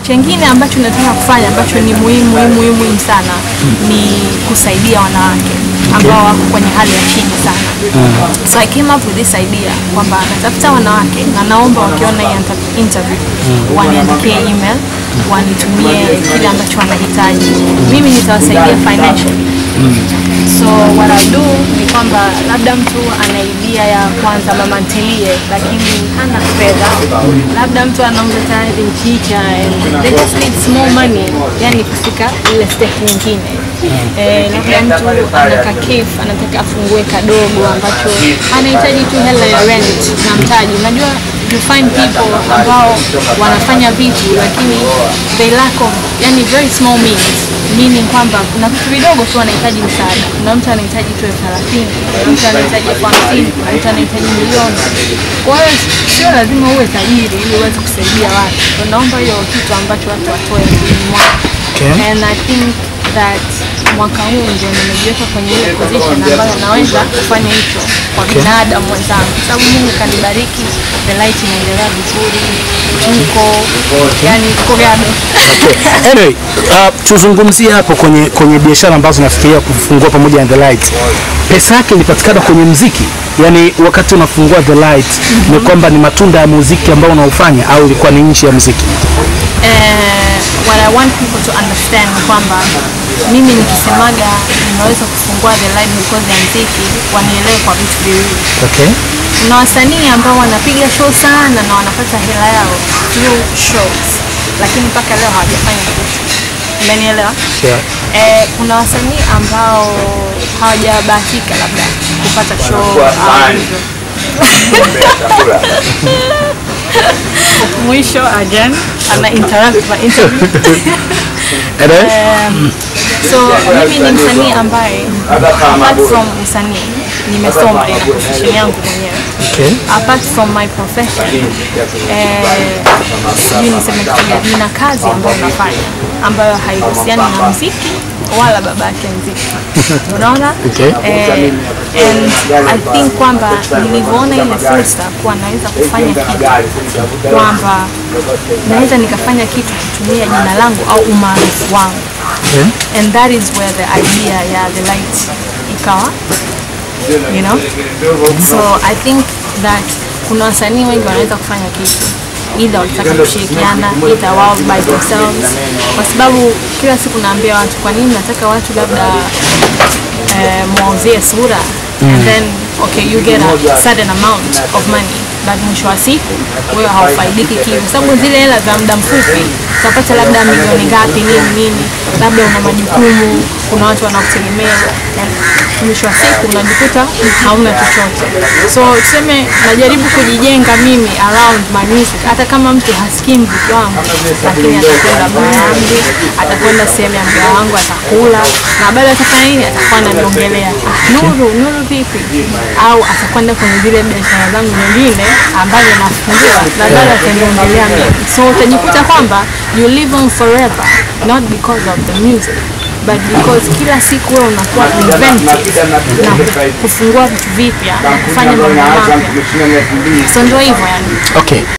Chengine ambacho nataka kufanya ambacho ni muhimu sana ni kusaidia wanawake ambao wako kwenye hali ya chini sana. So I came up with this idea kwamba natafuta wanawake na naomba wakiona hii interview waniandikie email, wanitumie kile ambacho wanahitaji. Mimi nitawasaidia financially. So what I do ni kwamba labda mtu ana idea ya kwanza mama ntilie lakini hana fedha, labda mtu anauza tayari mchicha and they just need small money, yani kufika ile step nyingine. Labda mtu anaka cafe anataka afungue kadogo ambacho anahitaji tu hela ya rent na mtaji. Unajua you find people ambao wanafanya vitu lakini they lack of yani very small means, meaning kwamba kuna vitu vidogo tu wanahitaji msaada. Kuna mtu anahitaji tu 30,000, kuna mtu anahitaji 50,000, kuna mtu anahitaji milioni. Kwa hiyo sio lazima uwe tajiri ili uweze kusaidia watu. Tunaomba hiyo kitu ambacho watu watoe mwaka. And I think that mwaka huu ndio nimejiweka kwenye ile position ambayo naweza kufanya hicho kwa binadamu wenzangu. Sababu Mungu kanibariki, the light inaendelea vizuri, yani kogado. Anyway, tuzungumzie hapo kwenye biashara ambazo nafikiria kufungua pamoja na The Light. Pesa yake ilipatikana kwenye muziki? Yani wakati unafungua The Light ni kwamba ni matunda ya muziki ambao unaufanya au ilikuwa ni nje ya muziki? What I want people to understand kwamba mimi nikisemaga ninaweza kufungua The Light because ya muziki, wanielewe kwa vitu viwili. Okay. Kuna wasanii ambao wanapiga show sana na wanapata hela yao through shows, lakini mpaka leo hawajafanya kitu. Umenielewa? Sure. Kuna wasanii ambao hawajabahatika labda kupata show au hivyo. Mwisho again ana interrupt my interview. So mimi ni msanii ambaye apart from usanii nimesoma ina profession yangu mwenyewe. Okay. Apart from my profession, sijui niseme kitu, nina kazi ambayo nafanya ambayo haihusiani na muziki wala babake muziki. Unaona? Okay. And I think kwamba nilivyoona ile fursa kuwa naweza kufanya kitu, kwamba naweza nikafanya kitu kutumia jina langu au umaarufu wangu. And that is where the idea ya The Light ikawa, you know. So I think that kuna wasanii wengi wanaweza kufanya kitu, either wanataka kushirikiana, either wao by themselves, kwa sababu kila siku naambia watu kwa nini nataka watu labda muauzie sura and then okay you get a certain amount of money, but mwisho wa siku wewe haufaidiki kitu, sababu zile hela za muda mfupi utapata labda milioni ngapi nini, labda una majukumu, kuna watu wanakutegemea, mwisho wa siku unajikuta hauna chochote. So tuseme najaribu kujijenga mimi around my music, hata kama mtu hasikii muziki wangu, lakini atakwenda Burundi, atakwenda sehemu ya mgaa wangu, atakula, na baada atafanya nini, atakuwa ananiongelea Nuru vipi, au atakwenda kwenye zile biashara zangu nyingine ambazo nafungua na baada ataniongelea mimi. So utajikuta kwamba you live on forever, not because of the music, but because kila siku wewe unakuwa inventive na kufungua vitu vipya na kufanya mambo mapya. So ndio hivyo yani. Okay.